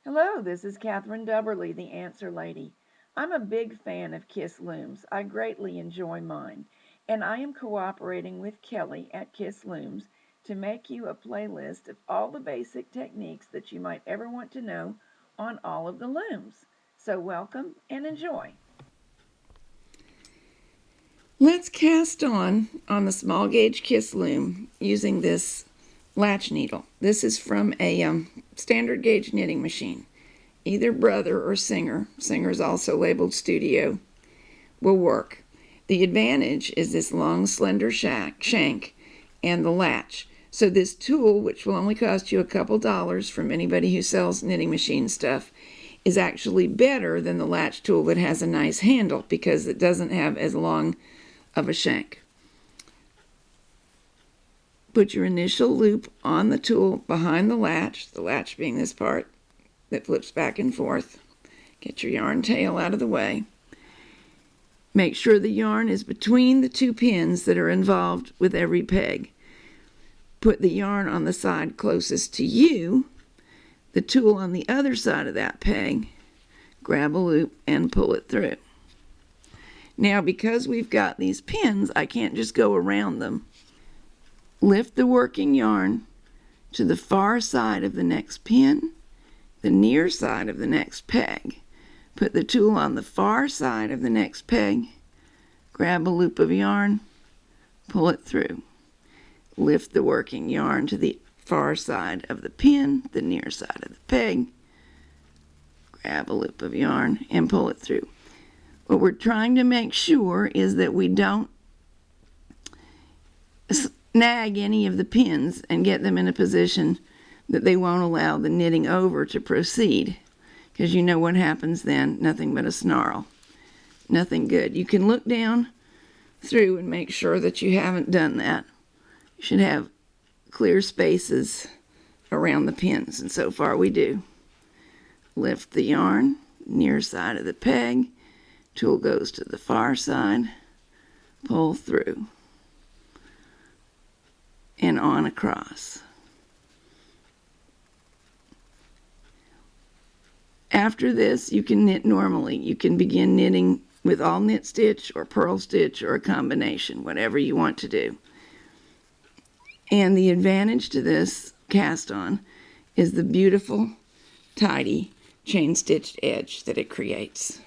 Hello, this is Catherine Dubberly, the Answer Lady. I'm a big fan of Kiss Looms. I greatly enjoy mine, and I am cooperating with Kelly at Kiss Looms to make you a playlist of all the basic techniques that you might ever want to know on all of the looms. So welcome and enjoy. Let's cast on the small gauge Kiss loom using this latch needle. This is from a standard gauge knitting machine. Either Brother or Singer, Singer is also labeled Studio, will work. The advantage is this long slender shank and the latch. So this tool, which will only cost you a couple dollars from anybody who sells knitting machine stuff, is actually better than the latch tool that has a nice handle because it doesn't have as long of a shank. Put your initial loop on the tool behind the latch being this part that flips back and forth. Get your yarn tail out of the way. Make sure the yarn is between the two pins that are involved with every peg. Put the yarn on the side closest to you, the tool on the other side of that peg, grab a loop and pull it through. Now, because we've got these pins, I can't just go around them. Lift the working yarn to the far side of the next pin, the near side of the next peg. Put the tool on the far side of the next peg, grab a loop of yarn, pull it through. Lift the working yarn to the far side of the pin, the near side of the peg, grab a loop of yarn, and pull it through. What we're trying to make sure is that we don't snag any of the pins and get them in a position that they won't allow the knitting over to proceed, because you know what happens then, nothing but a snarl. Nothing good. You can look down through and make sure that you haven't done that. You should have clear spaces around the pins, and so far we do. Lift the yarn, near side of the peg, tool goes to the far side, pull through, and on across. After this, you can knit normally. You can begin knitting with all knit stitch or purl stitch or a combination, whatever you want to do. And the advantage to this cast on is the beautiful, tidy chain stitched edge that it creates.